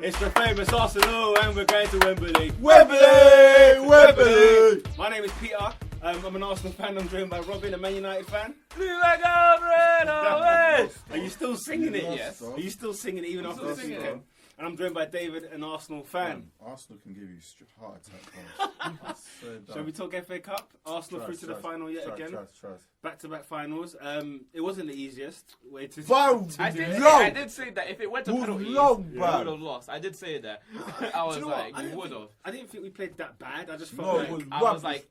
It's the famous Arsenal, and we're going to Wembley. Wembley! Wembley! My name is Peter. I'm an Arsenal fan. I'm joined by Robin, a Man United fan. Are you still singing it? Yes. Are you still singing it even after this weekend? And I'm joined by David, an Arsenal fan. Arsenal can give you heart attack. Shall we talk FA Cup? Arsenal through to the final yet again. Back-to-back finals. It wasn't the easiest way to. I did say that if it went to penalties, we would have lost. I did say that. I was like, we would have. I didn't think we played that bad. I just felt I was like,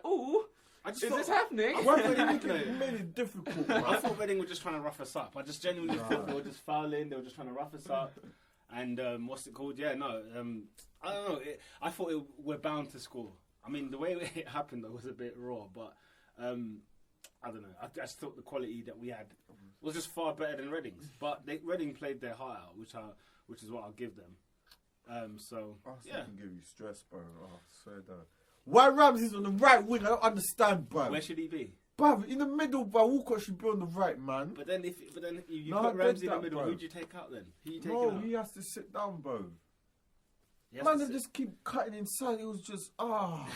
ooh. Is this happening? We made it difficult, bro. I thought Reading were just trying to rough us up. I just genuinely thought they were just fouling. They were just trying to rough us up. And what's it called? Yeah, no. I don't know. I thought we're bound to score. I mean, the way it happened though was a bit raw, but I don't know. I just thought the quality that we had was just far better than Reading's. But Reading played their heart out, which is what I'll give them. So Arsenal can give you stress, bro. Oh, swear that. Why Ramsey's on the right wing? I don't understand, bro. Where should he be? Bro, in the middle, bro. Walcott should be on the right, man. But then if you put Ramsey in the middle, who'd you take out then? Who you taking out? He has to sit down, bro. Man, they just keep cutting inside. It was just, my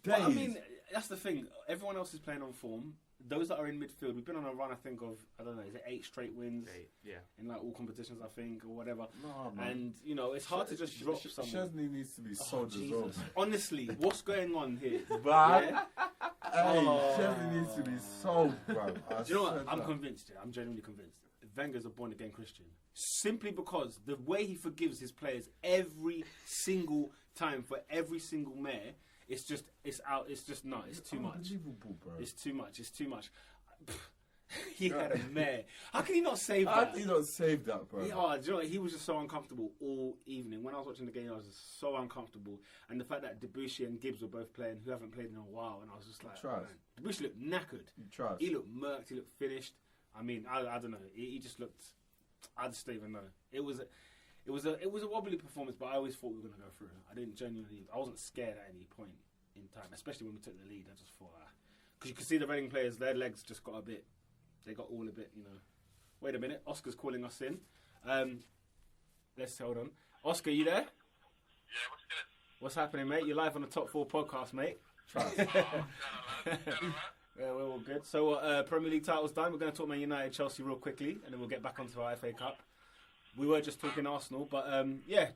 days. Well, I mean, that's the thing. Everyone else is playing on form. Those that are in midfield, we've been on a run, I think, of, I don't know, is it 8 straight wins? 8, yeah. In like all competitions, I think, or whatever. No, man. And, you know, it's hard to just drop someone. Chesney needs to be sold as well. Honestly, what's going on here? Chesney needs to be sold, bro. Do you know what? I'm convinced, I'm genuinely convinced. Wenger's a born-again Christian. Simply because the way he forgives his players every single time for every single mare, it's too much. Bro. It's too much. He had a mare. How can he not save that? How can he not save that, bro? Do you know what? He was just so uncomfortable all evening. When I was watching the game, I was just so uncomfortable. And the fact that Debussy and Gibbs were both playing, who haven't played in a while, and I was just like, man, Debussy looked knackered. He looked murked. He looked finished. I mean, I don't know. He just looked. I just don't even know. It was a wobbly performance, but I always thought we were going to go through. I wasn't scared at any point in time, especially when we took the lead. I just thought, because you could see the Reading players, their legs just got they got all a bit, you know. Wait a minute, Oscar's calling us in. Let's hold on. Oscar, you there? Yeah, what's good? What's happening, mate? You're live on the Top 4 podcast, mate. Yeah, we're all good. So, Premier League titles done. We're going to talk Man United, Chelsea real quickly, and then we'll get back onto our FA Cup. We were just talking Arsenal, but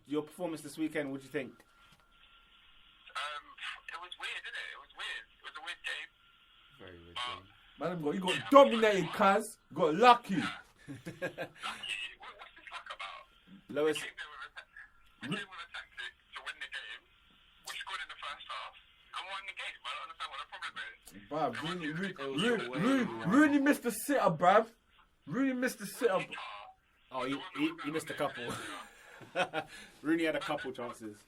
your performance this weekend, what do you think? It was weird, didn't it? It was weird. It was a weird game. Very weird game. Man, you got dominated, Kaz. Got lucky. Lucky? What's this luck about? Lowest. We came with a tactic to win the game. We scored in the first half and won the game. I don't understand what the problem is. Bruv, Rooney missed the sit-up, bruv. Rooney missed the sit-up. Oh, he missed a couple. Rooney had a couple chances. No, for real.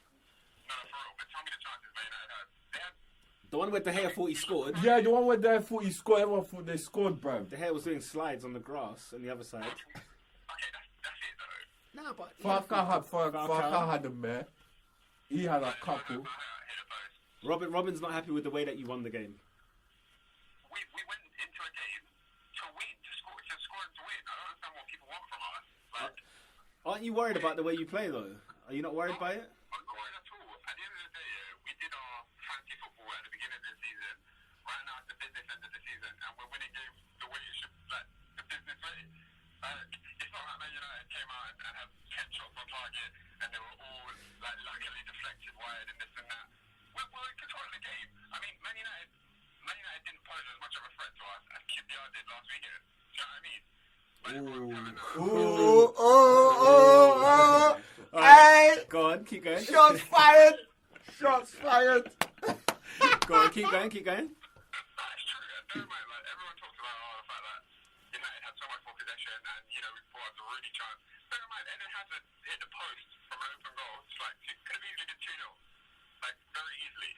But tell me the chances Man United had. The one where De Gea thought he scored. Yeah, the one where they thought he scored. Everyone thought they scored, bruv. De Gea was doing slides on the grass on the other side. Okay, that's it though. No, but Farka had a mare. He had a couple. Robin's not happy with the way that you won the game. We went into a game to win, to score and to win. I don't understand what people want from us. Aren't you worried about the way you play though? Are you not worried by it? I'm not worried at all. At the end of the day, we did our fancy football at the beginning of the season. Right now it's the business end of the season, and we're winning games the way you should, like the business way. It's not like Man United came out and have 10 shots on target, and they were all like luckily deflected wide and this and that. We're in control of the game. I mean, Man United didn't pose as much of a threat to us as QPR did last weekend. Do you know what I mean? Hey! Go on, keep going. Shots fired! Shots fired! Go on, keep going. That's true. And never mind, like, everyone talks about the fact that United had so much more possession and, you know, we brought up the Rooney chance. Bear in mind, Eden Hazard hit the post from an open goal. It's like, it could have easily been 2-0. Like, very easily.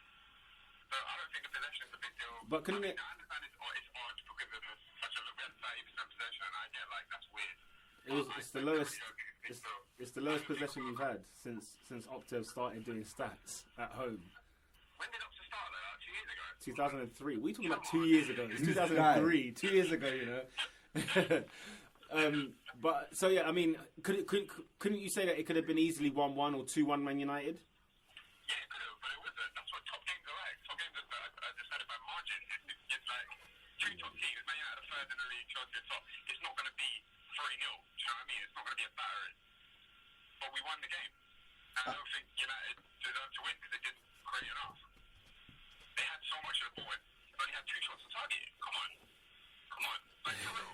So I don't think the possession is a big deal. But couldn't it... I understand it's odd because of such a look. We had 30% possession and I get, like, that's weird. It's the lowest. It's the lowest possession we've had since Opta started doing stats at home. When did Opta start? Like 2 years ago. 2003. What are you talking about? 2 years ago. It's 2003. 2 years ago, you know. But so yeah, I mean, couldn't you say that it could have been easily 1-1 or 2-1 Man United? Yeah, it could have, but it wasn't. That's what top games are like. Top games are decided by margin. It's like two top teams. Man United are third in the league, Chelsea are top. It's not going to be 3-0. Do you know what I mean? It's not going to be a battering. But we won the game. And I don't think United deserved to win because they didn't create enough. They had so much of the ball. They only had 2 shots on target. Come on. Like, for real.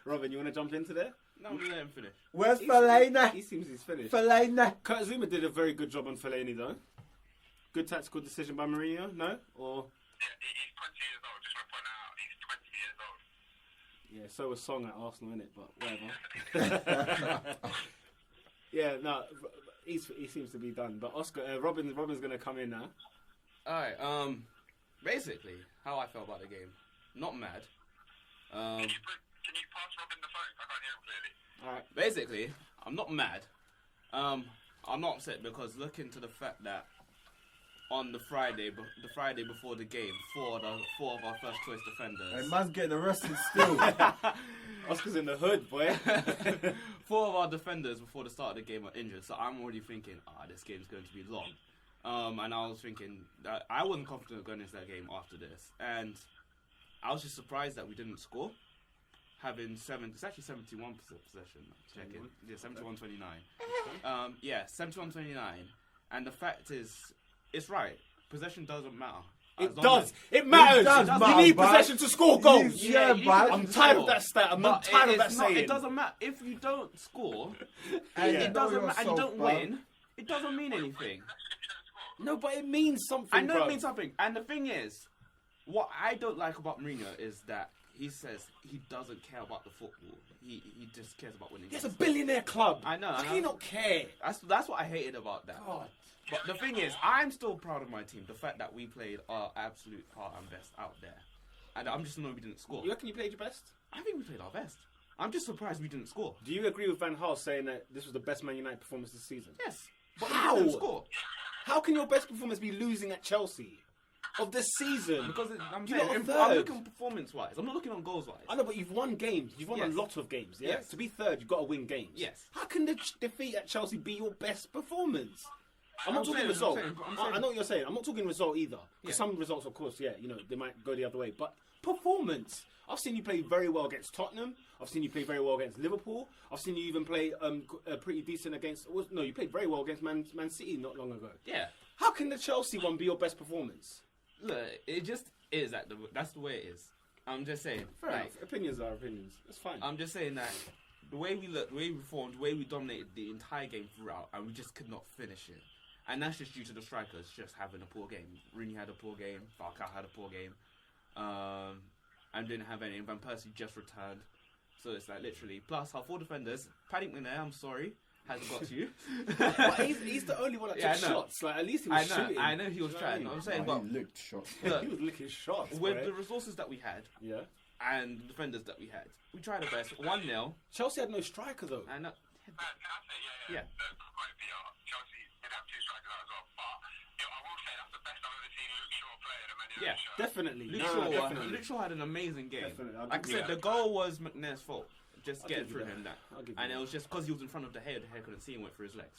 Robin, you want to jump into there? No, let him finish. Where's Fellaini? He seems he's finished. Fellaini. Kurt Zuma did a very good job on Fellaini, though. Good tactical decision by Mourinho, no? Or Yeah, he's 20 years old. Just want to point out, he's 20 years old. yeah, so was Song at Arsenal, innit? But whatever. Yeah, no, he seems to be done. But Oscar, Robin's going to come in now. Alright, basically, how I felt about the game. Not mad. Can you pass Robin the phone? I can't hear him clearly. All right. Basically, I'm not mad. I'm not upset because look into the fact that on the Friday before the game, four of our first choice defenders. Hey, man's getting arrested still. Oscar's in the hood, boy. 4 of our defenders before the start of the game are injured, so I'm already thinking, this game's going to be long. And I was thinking that I wasn't confident going into that game after this, and I was just surprised that we didn't score. Having it's actually 71% possession. Checking, yeah, 71-29. Yeah, 71-29. And the fact is, it's right. Possession doesn't matter. It does. It matters. You need possession to score goals. Yeah, but I'm tired of that stat. I'm not tired of that saying. It doesn't matter if you don't score, and it doesn't matter, and you don't win. It doesn't mean anything. No, but it means something. I know it means something. And the thing is, what I don't like about Mourinho is that he says he doesn't care about the football. He just cares about winning. It's a billionaire club. I know. How can you not care? That's what I hated about that. God. But the thing is, I'm still proud of my team. The fact that we played our absolute heart and best out there. And I'm just annoyed we didn't score. You reckon you played your best? I think we played our best. I'm just surprised we didn't score. Do you agree with Van Gaal saying that this was the best Man United performance this season? Yes. But How? we didn't score. How can your best performance be losing at Chelsea of this season? Because I'm looking performance-wise. I'm not looking on goals-wise. I know, but you've won games. You've won a lot of games. Yeah? Yes. To be third, you've got to win games. Yes. How can the defeat at Chelsea be your best performance? I'm not talking result. I know what you're saying. I'm not talking result either. Because some results, of course, they might go the other way. But performance. I've seen you play very well against Tottenham. I've seen you play very well against Liverpool. I've seen you even play pretty decent against... No, you played very well against Man City not long ago. Yeah. How can the Chelsea one be your best performance? Look, it just is that's the way it is. I'm just saying. Fair enough. Opinions are opinions. That's fine. I'm just saying that the way we looked, the way we performed, the way we dominated the entire game throughout, and we just could not finish it. And that's just due to the strikers just having a poor game. Rooney had a poor game. Falcao had a poor game. And didn't have any. And Van Persie just returned. So it's like literally. Plus, our 4 defenders, Paddington there, I'm sorry, hasn't got to you. But he's the only one that took shots. Like, at least he was shooting. I know he was trying. I'm saying, but he licked shots. He was licking shots. With the resources that we had, and the defenders that we had, we tried our best. 1-0. Chelsea had no striker though. I know. Yeah. Chelsea did have 2 strikers as well, but I will say that's the best I've ever seen Luke Shaw play in a Man United shirt. Definitely. Luke Shaw had an amazing game. Definitely. Like I said, the goal was McNair's fault. Just getting through him that. And it was just because he was in front of De Gea, couldn't see him, went through his legs.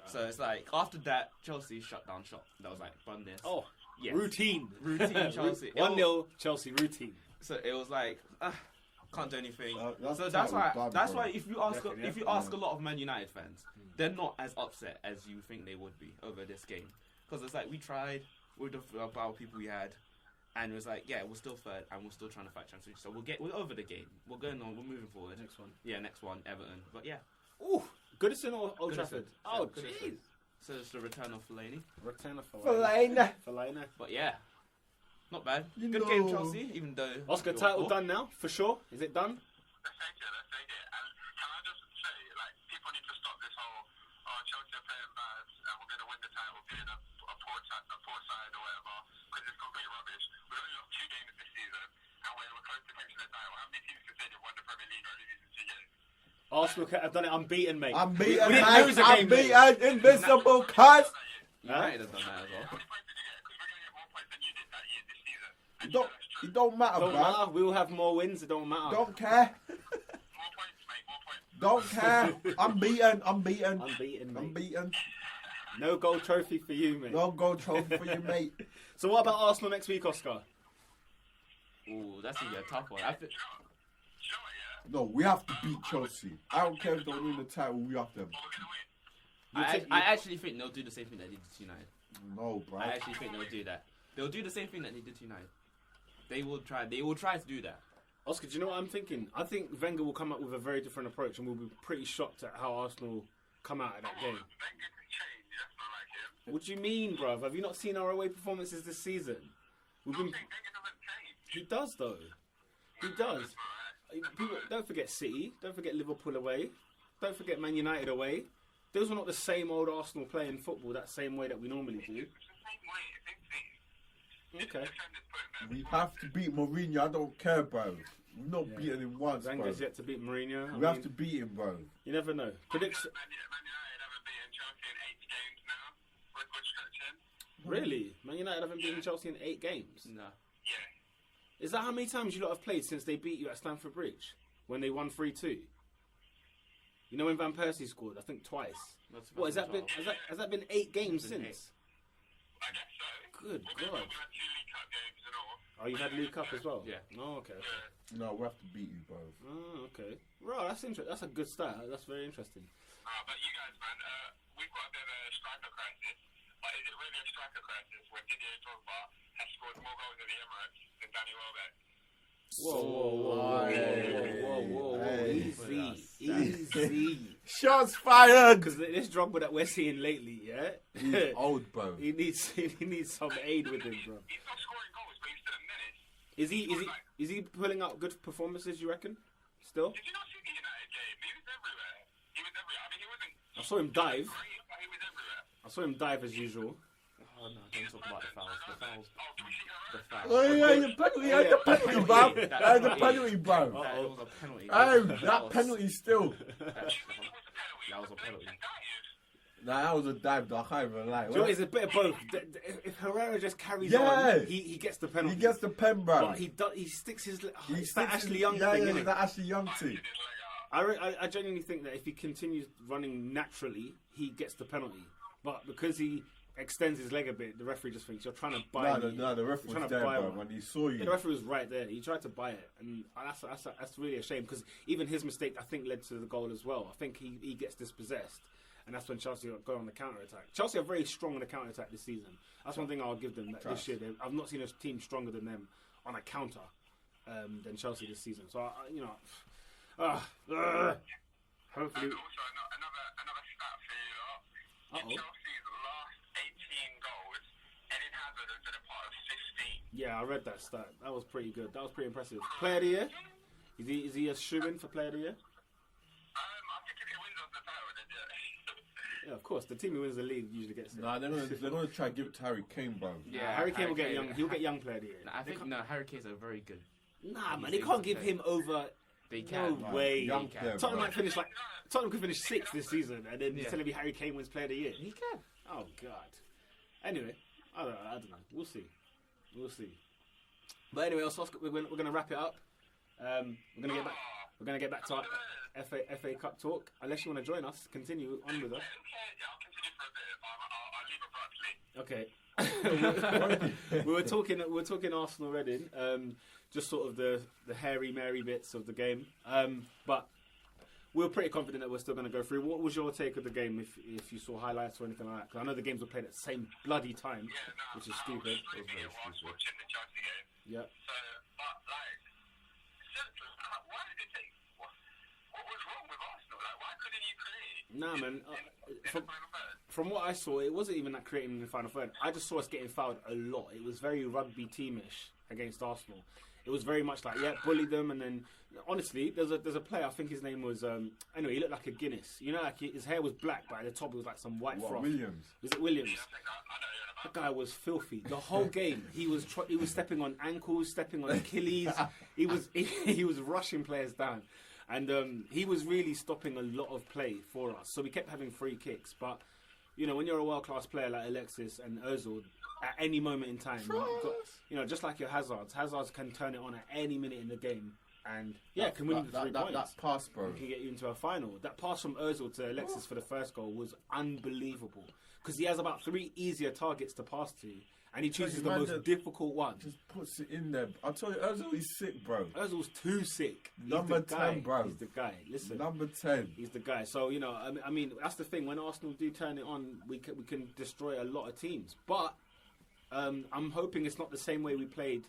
So it's like, after that, Chelsea shut down shop. That was like, run this. Oh, yes. Routine Chelsea. 1-0 Chelsea routine. So it was like, can't do anything. So that's why if you ask a lot of Man United fans, they're not as upset as you think they would be over this game. Because it's like, we tried with the power people we had, and it was like, we're still third, and we're still trying to fight Champions League. So we're over the game. We're going on. We're moving forward. Next one. Yeah, next one, Everton. But yeah. Ooh, Goodison or Old Trafford? Oh, jeez. So it's the return of Fellaini. Fellaini. But yeah, not bad. Good game, Chelsea. Even though Oscar, title done now for sure. Is it done? Let's take it. And can I just say, like, people need to stop this whole Chelsea are playing bad and we're going to win the title being a poor side or whatever, because it's complete rubbish. We've only lost 2 games this season and we're close to clinching the title. How many teams can say they've won the Premier League only losing 2 games? Arsenal have done it unbeaten, mate. Unbeaten, invincible, cuz. United have done that as well. How many points did you get? Because we're going to get more points than you did that year this season. It don't matter, Don't bro. matter. We'll have more wins. It don't matter. Don't care. More Don't care. I'm beaten, Unbeaten, mate. No gold trophy for you, mate. No gold trophy for you, mate. So what about Arsenal next week, Oscar? Ooh, that's gonna be a tough one. No, we have to beat Chelsea. I don't care if they win the title, we have them. I actually think they'll do the same thing that they did to United. No, bro. I actually think they'll do that. They'll do the same thing that they did to United. They will try to do that. Oscar, do you know what I'm thinking? I think Wenger will come up with a very different approach, and we'll be pretty shocked at how Arsenal come out of that game. What do you mean, bruv? Have you not seen our away performances this season? He does, though. He does. People, don't forget City. Don't forget Liverpool away. Don't forget Man United away. Those were not the same old Arsenal playing football that same way that we normally do. Okay. We have to beat Mourinho. I don't care, bro. We've not beaten him once, bro. Wenger's yet to beat Mourinho. We have to beat him, bro. You never know. Prediction. Man United haven't beaten Chelsea in 8 games now. Record stretching. Really? Man United haven't beaten Chelsea in 8 games? No. Yeah. Is that how many times you lot have played since they beat you at Stamford Bridge? When they won 3-2? You know when Van Persie scored? I think twice. What has that been? Has that been 8 games since? I guess so. Good God. We've had 2 League Cup games and all. Oh, you had League Cup as well? Yeah. Oh, okay. No, we have to beat you, bro. Oh, okay. Right, that's interesting. That's a good start. That's very interesting. But you guys, man, we've got a bit of a striker crisis. But is it really a striker crisis when Didier Drogba has scored more goals in the Emirates than Danny Welbeck? Whoa. Easy. Shots fired! Because this Drogba that we're seeing lately, yeah? He's old, bro. He needs some aid with him, bro. He's not scoring goals, but he's still a menace. Is he pulling out good performances, you reckon? Still? Did you not see the United game? He was everywhere. I mean, he wasn't. I saw him dive. Great, but he was everywhere. I saw him dive as usual. Oh no, don't talk about the fouls. Can we see her? The fouls. Oh, yeah, the penalty, bro. The penalty, bro. That was a penalty. Hey, that penalty still. That was a penalty. Nah, that was a dive, though. I can't even lie. Do you know what, it's a bit of both. If Herrera just carries on, he gets the penalty. He gets the pen, bro. But he sticks his... it's that Ashley Young thing, Yeah, innit? that Ashley Young thing. I genuinely think that if he continues running naturally, he gets the penalty. But because he extends his leg a bit, the referee just thinks you're trying to buy me. No, the referee was there, bro. When he saw you. Yeah, the referee was right there. He tried to buy it. And that's really a shame because even his mistake, I think, led to the goal as well. I think he gets dispossessed. And that's when Chelsea go on the counter-attack. Chelsea are very strong on the counter-attack this season. That's one thing I'll give them this year. I've not seen a team stronger than them on a counter than Chelsea this season. So, hopefully... And also, another stat for you lot. In Chelsea's last 18 goals, Eden Hazard has been a part of 15. Yeah, I read that stat. That was pretty good. That was pretty impressive. Player of the year? Is he a shoo-in for player of the year? I think if he wins us the title, then Yeah, of course. The team who wins the league usually gets it. Nah, they're gonna try to give it to Harry Kane, bro. Yeah, Harry Kane will get young. He'll get young player of the year. I think Harry Kane's a very good. Nah, man, they can't give him over. They can. No way. Young player, Tottenham bro. might finish Tottenham could finish 6th this season, and then you're telling me Harry Kane wins player of the year. He can. Oh God. Anyway, I don't know. We'll see. But anyway, we're going to wrap it up. We're going to get back to our FA Cup talk. Unless you want to join us, continue on with us. I'll continue for a bit. I'll leave abruptly. Okay. we were talking Arsenal Reading. Just sort of the hairy Mary bits of the game. But we were pretty confident that we're still going to go through. What was your take of the game if you saw highlights or anything like that? Because I know the games were played at the same bloody time, which is stupid. I was watching the Chelsea game. Yeah. So, but why did it take? What was wrong with Arsenal? Why couldn't you create? Nah, man. In the final third? From what I saw, it wasn't even that creating in the final third. I just saw us getting fouled a lot. It was very rugby teamish against Arsenal. It was very much like, bully them, and then honestly, there's a player. I think his name was anyway. He looked like a Guinness. You know, like his hair was black, but at the top it was like some white froth. Williams? Was it Williams? I know. That guy was filthy. The whole game, he was stepping on ankles, stepping on Achilles. He was rushing players down, and he was really stopping a lot of play for us. So we kept having free kicks, but you know, when you're a world-class player like Alexis and Ozil, at any moment in time, just like your Hazards can turn it on at any minute in the game and can win the 3 points. That pass, bro, can get you into a final. That pass from Ozil to Alexis for the first goal was unbelievable because he has about 3 easier targets to pass to, and he chooses the most difficult one. Just puts it in there. I tell you, Ozil is sick, bro. Ozil's too sick. Number 10, bro. He's the guy. Listen, number 10. He's the guy. So I mean, that's the thing. When Arsenal do turn it on, we can destroy a lot of teams. But I'm hoping it's not the same way we played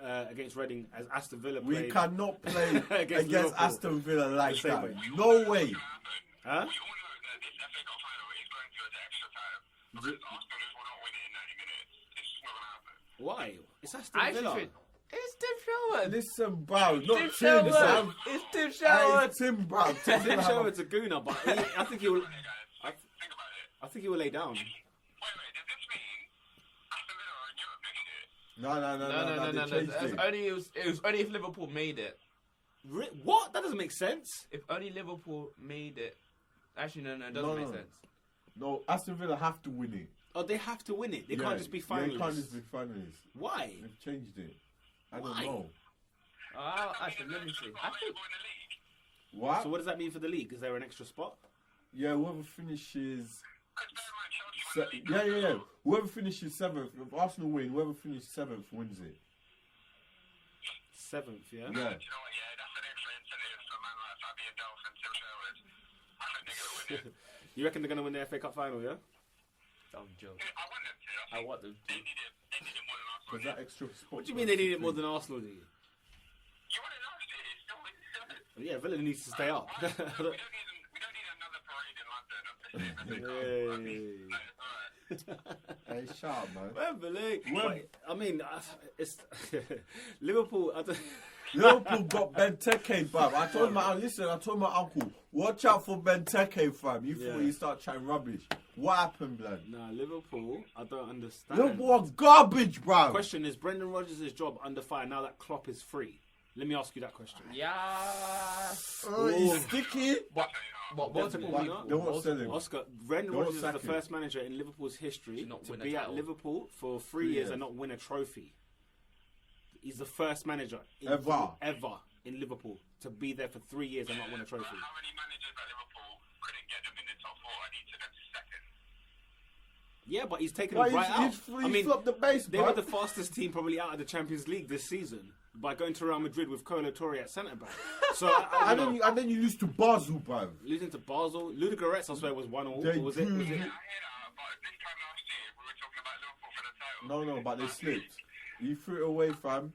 against Reading as Aston Villa played. We cannot play against Aston Villa like that. Way. No way. Huh? We all know that this FA Cup final is going to go to extra time because Arsenal will not win it in 90 minutes. It's just not going to happen. Why? It's Aston Villa. It's Tim Sherwood. Listen, bro, not Tim Tim, Sherwood. Sam. It's Tim Sherwood. It's Tim, bro. Tim Sherwood's a gooner, but I think he will. Think about it. I think he will lay down. Wait, does this mean Aston Villa are in Europe next year? No. It was only if Liverpool made it. What? That doesn't make sense. If only Liverpool made it. Actually, no, it doesn't make sense. No, Aston Villa have to win it. Oh, they have to win it. They can't just be finalists. They can't just be finalists. Why? They've changed it. I don't Why? know. Actually, let me see. I think What? So what does that mean for the league? Is there an extra spot? Yeah, whoever finishes... Yeah. Whoever finishes 7th, if Arsenal win, whoever finishes 7th wins it. 7th, yeah? Yeah. Do you know what? Yeah, that's an extra incentive for a man like Fabian Delph and Tim Sherwood. I think they're going to win it. You reckon they're going to win the FA Cup final, yeah? I'm joking. I want them to. They need it more than Arsenal. Because that extra spot... What do you mean they need it more than Arsenal do? You want it last year? It's still Yeah, Villa needs to stay up. we don't need another parade in London of the same FA Cup. Hey, sharp, man. Wembley. I mean, it's Liverpool. Liverpool got Benteke, bruv. I told my uncle, watch out for Benteke, fam. You thought you start chatting rubbish. What happened, blood? Nah, Liverpool, I don't understand. Liverpool are garbage, bruv. Question is, Brendan Rodgers' job under fire now that Klopp is free? Let me ask you that question. Yeah. He's sticky. But multiple people. They won't sell him. Oscar, Brendan Rodgers is the first manager in Liverpool's history to be at Liverpool for 3 years and not win a trophy. He's the first manager ever in Liverpool to be there for 3 years and not win a trophy. How many managers at Liverpool couldn't get them in the top 4 and each of them second? Yeah, but he's taken them right out. I mean, flopped the base, they were the fastest team probably out of the Champions League this season by going to Real Madrid with Kolo Torre at centre back. So and then you lose to Basel, bruv. Losing to Basel, Ludogorets, I swear, was 1-1. Was it? I hear that, but this time last year we were talking about Liverpool for the title. No, but they slipped. You threw it away, fam.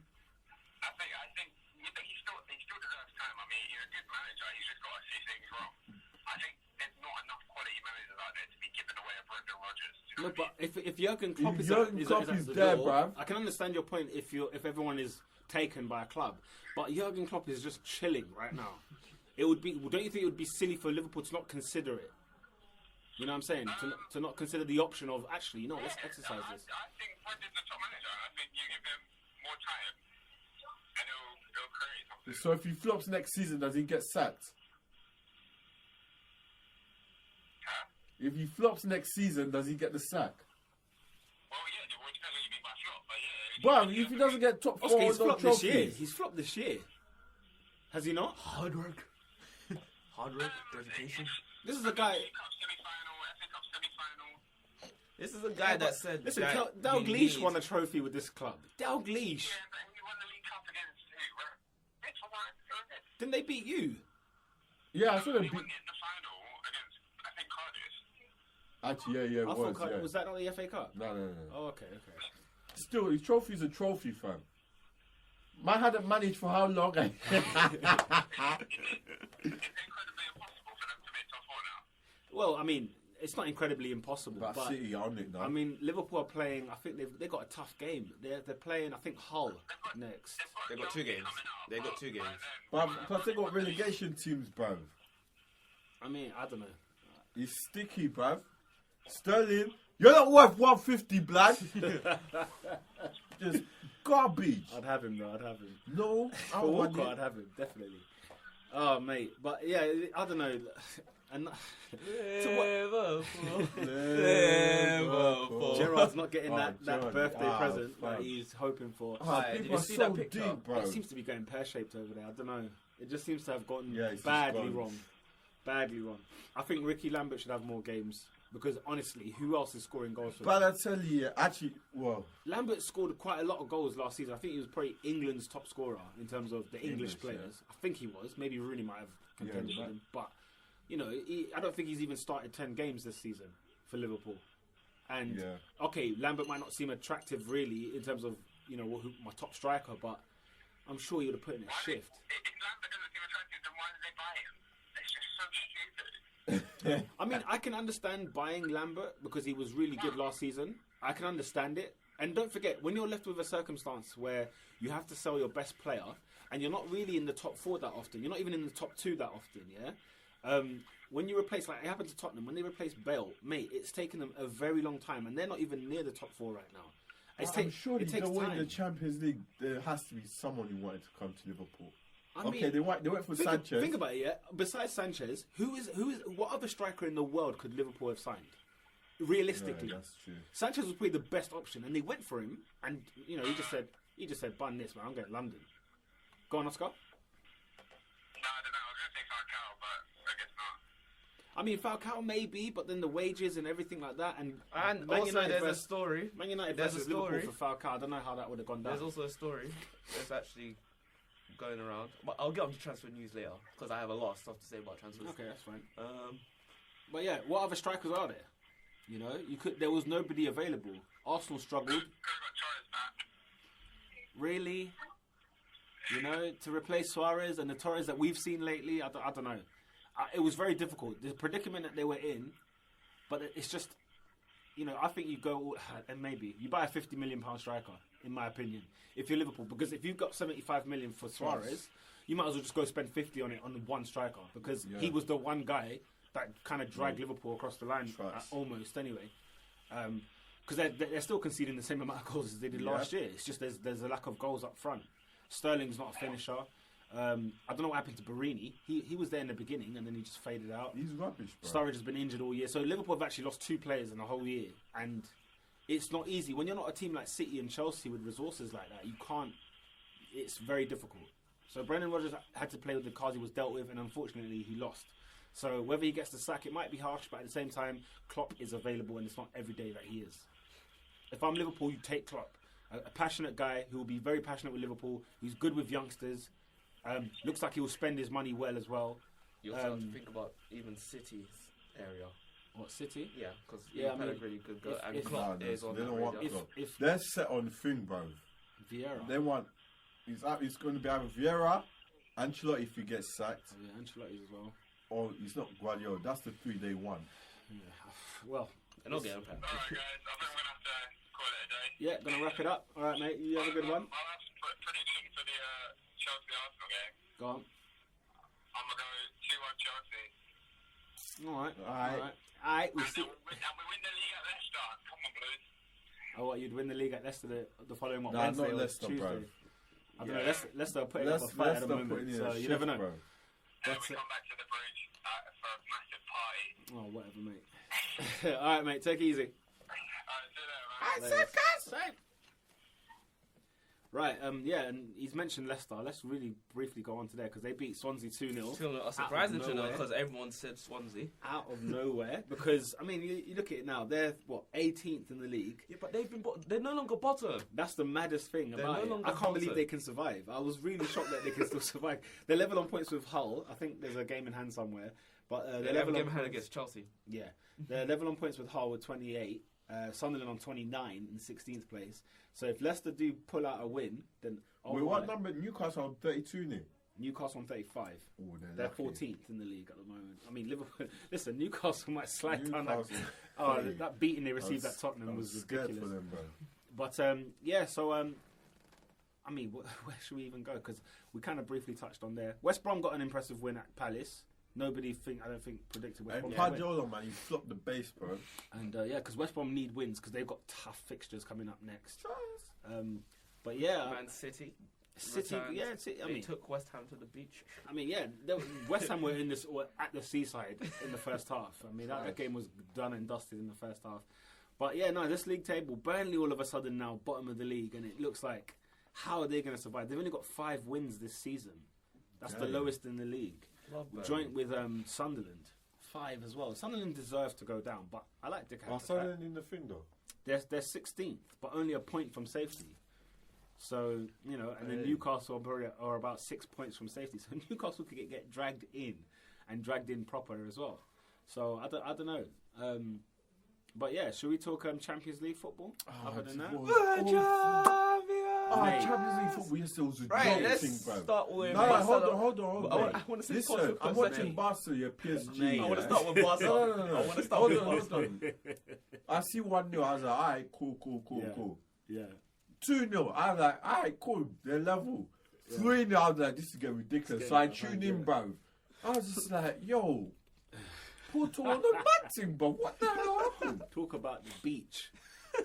I think he still deserves time. I mean, he's a good manager. He's just got to see things wrong. I think there's not enough quality managers out there to be giving away a Brendan Rodgers. No, but if Jurgen Klopp is there, door, bruv. I can understand your point if everyone is taken by a club, but Jurgen Klopp is just chilling right now. It would be. Don't you think it would be silly for Liverpool to not consider it? You know what I'm saying? To not consider the option of actually, let's exercise this. I think Brendan's the top manager. I think you give him more time, and he'll create something. So if he flops next season, does he get sacked? Huh? If he flops next season, does he get the sack? Well, yeah, it depends what you mean by flop, but yeah. Bro, if he doesn't get top 4, Oscar, he's no flopped this year. trophies. He's flopped this year. Has he not? Hard work, dedication. This is a guy. FA Cup semi-final. This is a guy that said. Listen, that Dalglish won a trophy with this club. Dalglish. Yeah, but he won the League Cup against who? It's a while. Didn't they beat you? Yeah, I saw them He beat. won in the final against, I think, Cardiff. Actually, I it thought was. was that not the FA Cup? No. Oh, okay. Still, his trophy's a trophy, fam. Man hadn't managed for how long? It's incredibly impossible for them to make top 4 now. Well, I mean, it's not incredibly impossible. But City on it now. I mean, Liverpool are playing. I think they've got a tough game. They're playing. I think Hull next. They've got 2 games. They've got 2 games. But plus they got relegation teams, bruv. I mean, I don't know. He's sticky, bruv. Sterling, you're not worth 150, blood. Just garbage. I'd have him though. I'd have him. No, I For want Walcott, it. I'd have him definitely. Oh, mate, but yeah, I don't know. And Liverpool. Gerrard's not getting that Gerrard, birthday present that he's hoping for. People are so deep, bro. It seems to be going pear-shaped over there. I don't know. It just seems to have gotten it's badly wrong. Badly wrong. I think Ricky Lambert should have more games because, honestly, who else is scoring goals for But I tell you, actually, Lambert scored quite a lot of goals last season. I think he was probably England's top scorer in terms of the English players. Yeah. I think he was. Maybe Rooney might have contended with him. But, you know, I don't think he's even started 10 games this season for Liverpool. And, okay, Lambert might not seem attractive, really, in terms of, you know, my top striker, but I'm sure he would have put in a shift. If Lambert doesn't seem attractive, then why did they buy him? It's just so stupid. I mean, I can understand buying Lambert because he was really good last season. I can understand it. And don't forget, when you're left with a circumstance where you have to sell your best player and you're not really in the top 4 that often, you're not even in the top 2 that often, when you replace, like it happened to Tottenham, when they replaced Bale, mate, it's taken them a very long time and they're not even near the top 4 right now. I'm sure it takes time. The Champions League, there has to be someone who wanted to come to Liverpool. I mean, they went for Sanchez. Think about it, Besides Sanchez, what other striker in the world could Liverpool have signed? Realistically, that's true. Sanchez was probably the best option, and they went for him. And you know, he just said, "Bun this, man. I'm going to London." Go on, Oscar. No, I don't know. I was going to say Falcao, but I guess not. I mean, Falcao maybe, but then the wages and everything like that, and Man United there's a story. Man United versus Liverpool for Falcao. I don't know how that would have gone down. There's also a story that's actually going around, but I'll get on to transfer news later because I have a lot of stuff to say about transfers. Okay, that's fine. But yeah, what other strikers are there? You know, there was nobody available. Arsenal struggled. Really? You know, to replace Suarez and the Torres that we've seen lately, I don't know. It was very difficult. The predicament that they were in, but it's just, you know, I think you go, and maybe, you buy a £50 million striker, in my opinion, if you're Liverpool. Because if you've got 75 million for Suarez, you might as well just go spend 50 on it on one striker. Because he was the one guy that kind of dragged Liverpool across the line, almost anyway. Because they're still conceding the same amount of goals as they did last year. It's just there's a lack of goals up front. Sterling's not a finisher. I don't know what happened to Barini. He was there in the beginning and then he just faded out. He's rubbish, bro. Sturridge has been injured all year. So Liverpool have actually lost 2 players in the whole year. And it's not easy. When you're not a team like City and Chelsea with resources like that, you can't... It's very difficult. So Brendan Rodgers had to play with the cards he was dealt with, and unfortunately he lost. So whether he gets the sack, it might be harsh, but at the same time, Klopp is available and it's not every day that he is. If I'm Liverpool, you take Klopp. A passionate guy who will be very passionate with Liverpool, who's good with youngsters. Looks like he will spend his money well as well. You also have to think about even City's area. What, City? Yeah, because I mean, really good guy. And Klopp is on that radar. They're set on thing, bro. Vieira. They want... It's going to be either Vieira, Ancelotti if he gets sacked. Oh, yeah, Ancelotti as well. Or he's not Guardiola. That's the 3 they want. Yeah. Well, and I'll get him. Alright, guys. I think we're going to have to call it a day. Yeah, gonna wrap it up. Alright, mate. You have a good one. I'll have some prediction for the Chelsea-Arsenal game. Go on. I'm going to go 2-1 Chelsea. Alright. We see. And we win the league at Leicester. Come on, Blues. Oh, what? You'd win the league at Leicester the following Not Wednesday or Leicester, Tuesday? Bro. I don't know. Leicester are putting up a fight at the moment, so you never know. Bro. And we come back to the bridge for a massive party. Oh, whatever, mate. All right, mate. Take it easy. Alright, see you later, man. Right, yeah, and he's mentioned Leicester. Let's really briefly go on to there because they beat Swansea 2-0. A surprising 2-0 because everyone said Swansea. Out of nowhere. Because, I mean, you look at it now. They're, 18th in the league? Yeah, but they're no longer bottom. That's the maddest thing about it. I can't believe they can survive. I was really shocked that they can still survive. They're level on points with Hull. I think there's a game in hand somewhere. But they're level game on in hand points against Chelsea. Yeah. They're level on points with Hull with 28. Sunderland on 29 in 16th place. So if Leicester do pull out a win, then... what number? Newcastle on 32 now? Newcastle on 35. Oh, they're 14th in the league at the moment. I mean, Liverpool... Listen, Newcastle might slide down that... that beating they received at Tottenham was ridiculous. For them, bro. But, yeah, so... I mean, where should we even go? Because we kind of briefly touched on there. West Brom got an impressive win at Palace. I don't think predicted West Brom. And Guardiola, man, he flopped the base, bro. And yeah, because West Brom need wins because they've got tough fixtures coming up next. But yeah, Man City. I mean, took West Ham to the beach. I mean, yeah, West Ham were at the seaside in the first half. I mean, that game was done and dusted in the first half. But yeah, no, this league table, Burnley all of a sudden now bottom of the league, and it looks like, how are they going to survive? They've only got 5 wins this season. That's the lowest in the league. Joint with Sunderland. 5 as well. Sunderland deserves to go down, but I like Dick. Are Sunderland in the thing though? They're 16th, but only a point from safety. So, you know, and then Newcastle are about 6 points from safety. So Newcastle could get dragged in, and dragged in proper as well. So I don't know. But yeah, should we talk Champions League football? Other than that? Champions League football yesterday was a right, joke let's thing, bro. start with hold on. I want to say Listen, I'm watching Barca, your PSG. I want to start with Barca. No. I want to start with Barca. Hold on. I see 1-0. I was like, alright, cool. Yeah. 2-0. I was like, alright, cool. They're level. 3-0. I was like, this is getting ridiculous. So I tuned in, bro. I was just like, yo, Porto on the matching, bro. What the hell happened? Talk about the beach.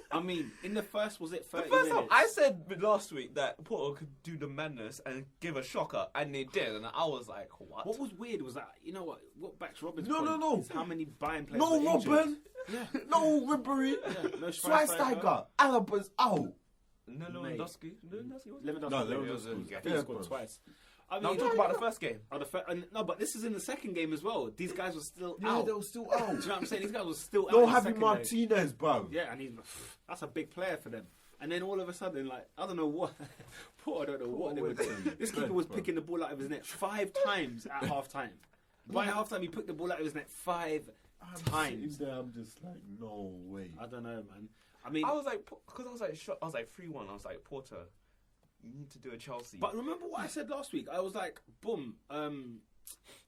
I mean, in the first, was it 30 The first minutes? time, I said last week that Porto could do the madness and give a shocker, and they did, and I was like, what? What was weird was that, you know what backs Robin's No. point is how many Bayern players No were injured. Robin. Yeah. No Ribery. No Schweinsteiger. Alaba's out. No, Lewandowski. Lewandowski. Yeah. He scored twice. I No, mean, I'm talking about the first game. no, but this is in the second game as well. These guys were still Yeah, out. they were still Do out. you know what I'm saying? These guys were still out. No in the Javi second leg. Martinez, bro. Yeah, and that's a big player for them. And then all of a sudden, like, I don't know what, I don't know what they were doing. This keeper was picking the ball out of his net 5 times at half time. By half time, he picked the ball out of his net 5 times. I'm just like, no way. I don't know, man. I mean, I was like, because I was like 3-1. I was like, Porter, you need to do a Chelsea. but remember what I said last week? I was like, boom,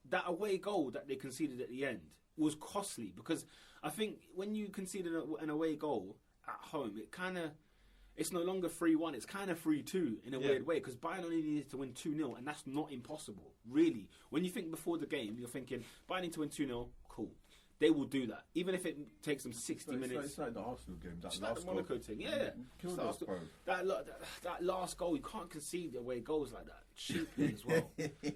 that away goal that they conceded at the end was costly, because I think when you conceded an away goal at home, it's no longer 3-1, it's kind of 3-2 in a weird way, because Bayern only needed to win 2-0, and that's not impossible, really. When you think before the game, you're thinking, Bayern need to win 2-0, cool. They will do that, even if it takes them 60 minutes. It's like the Arsenal game. That It's last like the Monaco thing, yeah. Killed It's us, bro. That last goal, you can't concede away goals like that cheaply as well.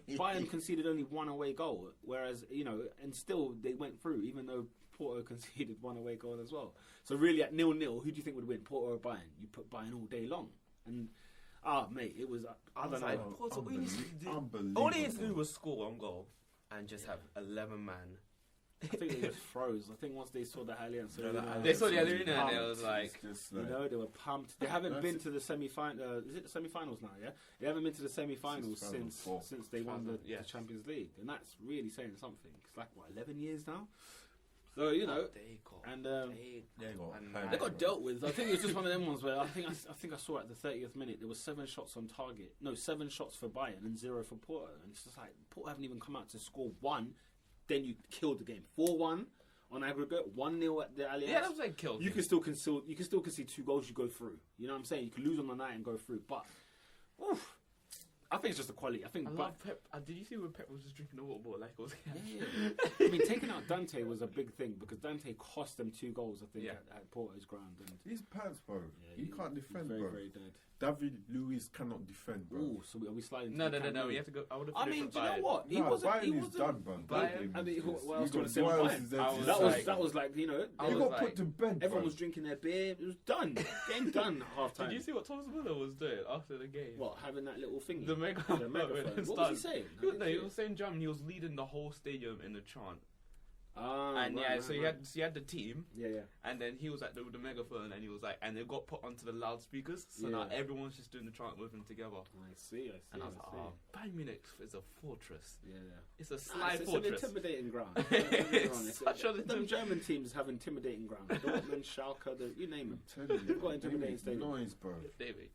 Bayern conceded only 1 away goal, whereas, you know, and still they went through, even though Porto conceded 1 away goal as well. So really, at 0-0, who do you think would win, Porto or Bayern? You put Bayern all day long, and mate, it was I don't know. Like, Porto, all you need to do was score 1 goal and just have 11 man. I think they just froze. I think once they saw the Allianz, They saw the Arena and it was like, you know, they were pumped. They haven't been to the semi-final. Is it the semi-finals now? Yeah, they haven't been to the semi-finals since they won the Champions League, and that's really saying something. It's like what, 11 years now. So you know, they got dealt with. I think it was just one of them ones where I think I saw at the 30th minute there was 7 shots on target. No, 7 shots for Bayern and 0 for Porto, and it's just like Porto haven't even come out to score 1. Then you killed the game. 4-1 on aggregate, 1-0 at the Allianz. yeah, that was like killed. You can still concede 2 goals. You go through. You know what I'm saying? You can lose on the night and go through. But I think it's just the quality. I love Pep. Did you see when Pep was just drinking the water bottle like it was? Yeah. I mean, taking out Dante was a big thing, because Dante cost them 2 goals, I think, at Porto's ground. And he's pants, bro. He can't defend, very, bro. very dead. David Luiz cannot defend, bro. Ooh, so are we sliding? No. We have to go. I mean, do you know what? He wasn't done, bro. I mean, what else do you want to say? That was like, you know, you got put to bed. Everyone was drinking their beer. It was done. Game done at half time. Did you see what Thomas Muller was doing after the game? What, having that little thing? The megaphone. What was he saying? He was saying German. He was leading the whole stadium in the chant. So he had the team, and then he was at the megaphone, and he was like, and they got put onto the loudspeakers, so now everyone's just doing the chant with him together. I see. And I was like, Bayern Munich is a fortress. Yeah. It's a sly fortress. It's an intimidating ground. Them German teams have intimidating ground. Dortmund, Schalke, you name them. They've got intimidating stadiums. Noise, bro.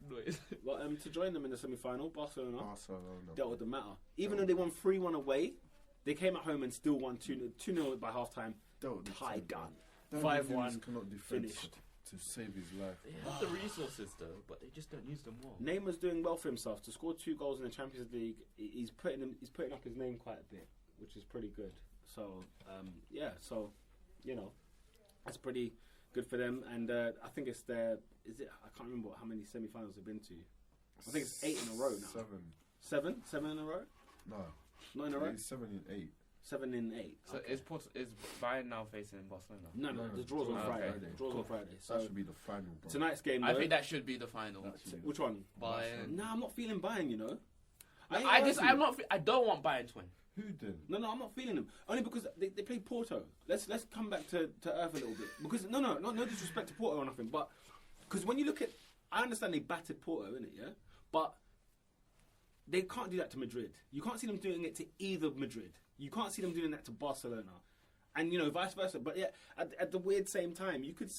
Noise. Well, to join them in the semi-final, Barcelona dealt with the matter. Even though they won 3-1 away, they came at home and still won 2-0 by half-time. Tied down. 5-1, finished. To save his life. They have the resources, though, but they just don't use them well. Neymar's doing well for himself. To score 2 goals in the Champions League, he's putting up his name quite a bit, which is pretty good. So, so, you know, that's pretty good for them. And I think it's I can't remember how many semi-finals they've been to. I think it's 8 in a row now. 7. 7 in a row? No. Not in a row? It's 7 and 8. 7 in 8. So is Bayern now facing Barcelona? No, the draw's on Friday. Draws on Friday. So that should be the final, bro. Tonight's game, I think that should be the final. Which one? Bayern. Nah, I'm not feeling Bayern, you know. I don't want Bayern to win. Who did? No, I'm not feeling them. Only because they play Porto. Let's come back to earth a little bit. Because no disrespect to Porto or nothing, but because when you look at, I understand they battered Porto, innit, yeah, but they can't do that to Madrid. You can't see them doing it to either Madrid. You can't see them doing that to Barcelona, and vice versa. But yeah, at the weird same time, you could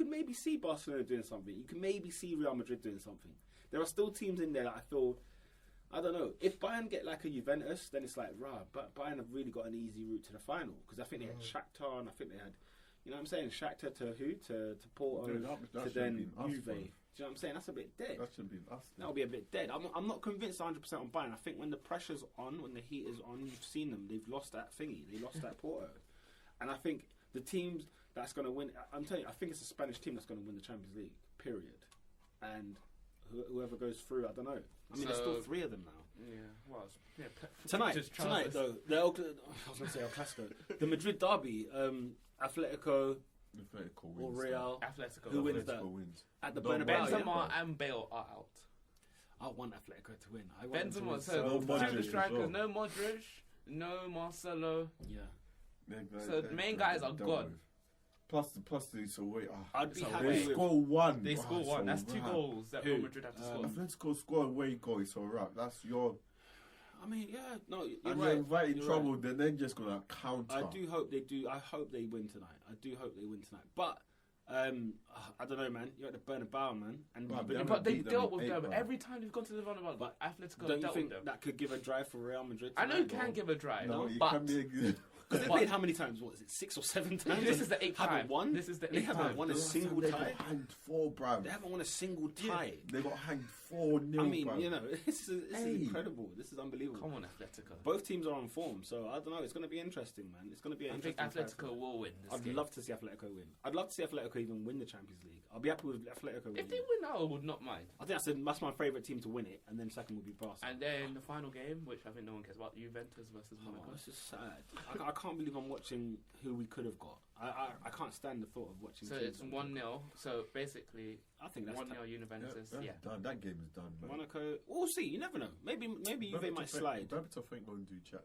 maybe see Barcelona doing something. You could maybe see Real Madrid doing something. There are still teams in there that I feel. I don't know. If Bayern get like a Juventus, then it's like, but Bayern have really got an easy route to the final. Because I think they had Shakhtar, and I think they had, you know what I'm saying, Shakhtar to who? To Porto, to then Juve. Do you know what I'm saying? That's a bit dead. That should be us. That'll be a bit dead. I'm not convinced 100% on Bayern. I think when the pressure's on, when the heat is on, you've seen them. They've lost that thingy. They lost that Porto. And I think the teams that's going to win, I'm telling you, I think it's a Spanish team that's going to win the Champions League, period. And whoever goes through, I don't know. I mean, there's still 3 of them now. Yeah, well, tonight though, I was going to say El Clasico. The Madrid derby, Atletico or Real. Atletico. Who wins that? At the Bernabeu. Benzema and Bale are out. I want Atletico to win. Benzema, so two strikers, no Modric, no Marcelo. Yeah. So the main guys are gone. Plus the away. I'd be happy. They score one. They score one. That's 2 goals that Real Madrid have to score. Atletico score away goal. It's alright. That's your. I mean, yeah, no, you're and right. You're inviting trouble. Right. Then they're just gonna counter. I do hope they do. I hope they win tonight. But I don't know, man. You're at the Bernabeu, man, but they dealt with them every time they've gone to the Bernabeu. But Atletico don't you dealt think with them. That could give a drive for Real Madrid? I know you can give a drive, but. Because they played how many times? What is it? 6 or 7 times? This is the 8th time. Won? This is the 8th time. They haven't won a single tie. They got hanged 4, bruv. They haven't won a single tie. They got hanged 4-0. I mean, bruv. this is incredible. This is unbelievable. Come on, Atletico. Both teams are on form, so I don't know. It's going to be interesting, man. It's going to be. I think Atletico will win. I'd love to see Atletico win. I'd love to see Atletico even win the Champions League. I'll be happy with Atletico winning. If they win, I would not mind. I think that's my favourite team to win it, and then second will be Barca. And then the final game, which I think no one cares about, Juventus versus Monaco. This is sad. I can't believe I'm watching who we could have got. I can't stand the thought of watching. So it's 1-0. So basically, I think that's 1-0 Juventus. Yeah, done. That game is done. Man. Monaco. We'll see. You never know. Maybe Juve might slide. Berbatov ain't going to do chat.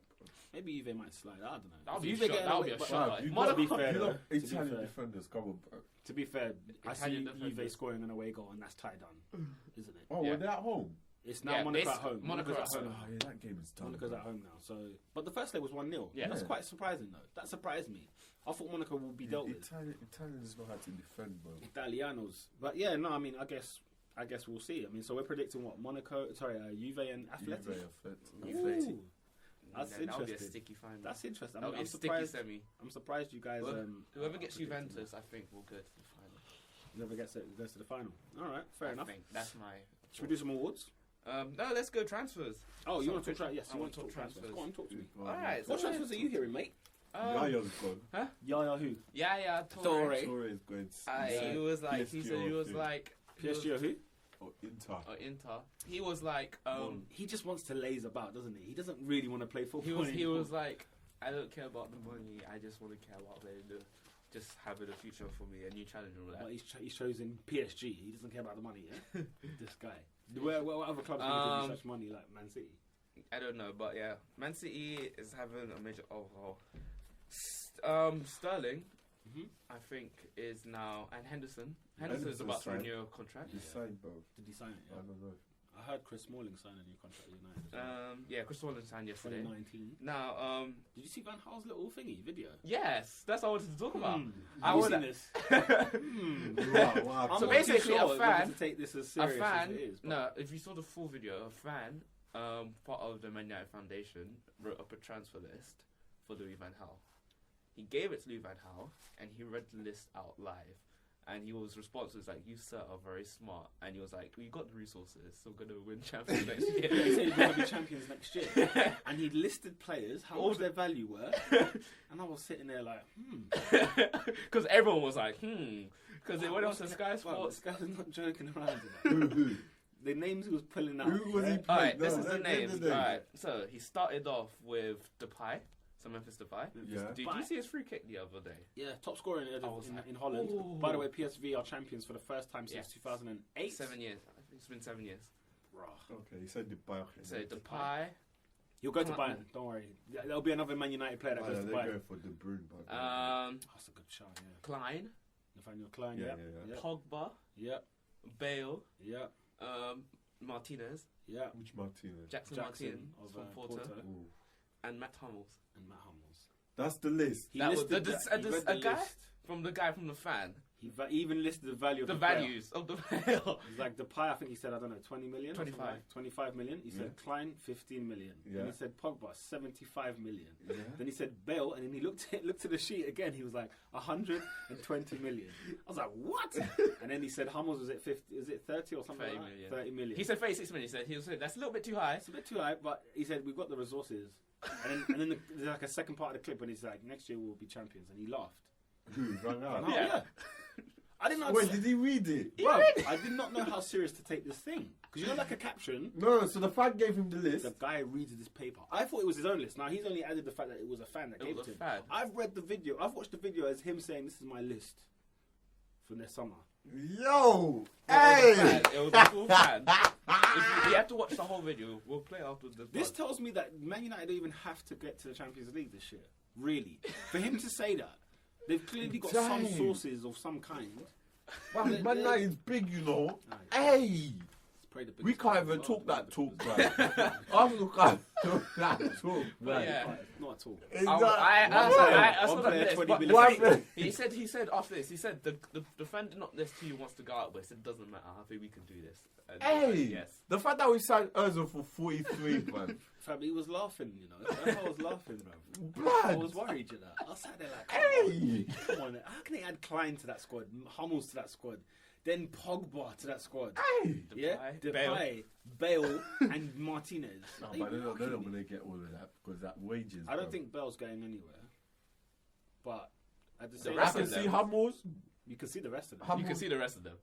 Maybe Juve might slide. I don't know. That'll be a shock. To be fair, Italian defenders, come on, bro. To be fair, I see Juve scoring an away goal, and that's tie done, isn't it? Oh, yeah. They're at home. It's now Monaco at home. Monaco's at home. Oh, yeah, that game is done. Monaco's at home now. So, but the first leg was 1-0. Yeah, that's quite surprising though. That surprised me. I thought Monaco would be dealt with. Italians know how to defend, bro. Italianos. But yeah, no, I mean, I guess we'll see. I mean, so we're predicting what Juve and Athletic. Juve. That's interesting. That'll be a sticky final. That's interesting. That'll be a sticky semi. I'm surprised you guys. Whoever gets Juventus, I think, will go to the final. Whoever goes to the final. All right, fair enough. I think that's my. Should we do some awards? No, let's go transfers. Oh, you want to talk? Yes, you want to talk transfers. Go on, talk to me. All right. What transfers are you hearing, mate? Yaya's gone. Huh? Yaya who? Yaya Torre is going. He was like. He said he was like. PSG or who? Or Inter. He was like. He just wants to laze about, doesn't he? He doesn't really want to play football. He was like, I don't care about the money. I just want to care about just having a future for me, a new challenge and all that. But he's chosen PSG. He doesn't care about the money. Yeah. This guy. What other clubs give you such money like Man City? I don't know, but yeah, Man City is having a major overhaul. Sterling, I think, is now, and Henderson. Henderson's about to renew a contract. He signed, bro. Did he sign it? Yeah. I don't know. I heard Chris Smalling signed a new contract with United. Yeah, Chris Smalling signed yesterday. 2019. Now, did you see Van Gaal's little thingy video? Yes, that's what I wanted to talk about. I want this. So basically, a fan to take this as serious as it is. No, if you saw the full video, a fan, part of the Man United Foundation, wrote up a transfer list for Louis van Gaal. He gave it to Louis van Gaal, and he read the list out live. And he was responsive, was like, you sir are very smart. And he was like, we got the resources, so we're going to win champions next year. He said he's going to be champions next year. And he listed players, how much their value were. And I was sitting there like, Because everyone was like, Because they went on to Sky Sports. This guy's not joking around. Who? The names he was pulling out. Who was he playing? Alright, this is the names. Alright, so he started off with Depay. So Memphis Depay. Yeah. Did you see his free kick the other day? Yeah, top scorer in Holland. Ooh. By the way, PSV are champions for the first time since 2008. 7 years. I think it's been 7 years. Okay, he said Depay. So Depay. He'll go to Bayern. Don't worry. There'll be another Man United player that goes to Bayern. They're going for De Bruyne. That's a good shot. Yeah. Klein. Nathaniel Klein. Yeah. Pogba. Yeah. Bale. Yeah. Martinez. Yeah. Which Martinez? Jackson Martin of from Porto. And Matt Hummels. That's the list. He listed a guy from the fan. He even listed the value of the values of the player. He's like Depay, I think he said, I don't know, 20 million? 25 million. He said Klein, 15 million. Yeah. Then he said Pogba, 75 million. Yeah. Then he said Bale, and then he looked at the sheet again. He was like, 120 million. I was like, what? And then he said Hummels was at 50, is it 30 or something 30 like million. that? 30 million. He said 36 million. He said that's a little bit too high. It's a bit too high, but he said, we've got the resources. And then there's like a second part of the clip when he's like, next year we'll be champions. And he laughed. Who? Yeah. I didn't know. Wait, did he read it? Bro, I did not know how serious to take this thing. Because you know, like a caption. No, so the fan gave him the list. The guy reads this paper. I thought it was his own list. Now he's only added the fact that it was a fan that gave it to him. Fan. I've read the video. I've watched the video as him saying, "This is my list for next summer." Yo, hey! It was a full fan. You have to watch the whole video. We'll play after this. This tells me that Man United don't even have to get to the Champions League this year. Really, for him to say that, they've clearly got some sources of some kind. Wow, Man United is big, you know. Hey! We can't even talk that talk, man. Arsenal can't talk that talk, man. Yeah. Not at all. I saw that list. He said after this, he said the fan did not list who he wants to go out with. It doesn't matter. I think we can do this. And hey! yes. The fact that we signed Ozil for 43, man. Fam, he was laughing, you know. I was laughing, bro. Blood. I was worried, you know. I was sat there like, hey! Come on. How can they add Klein to that squad, Hummels to that squad, then Pogba to that squad? Hey! Depay, Bale, and Martinez. No, but they're not going to get all of that because that wages. I don't think Bale's going anywhere. But at the same time, I can see Hummels. You can see the rest of them. You can see the rest of them.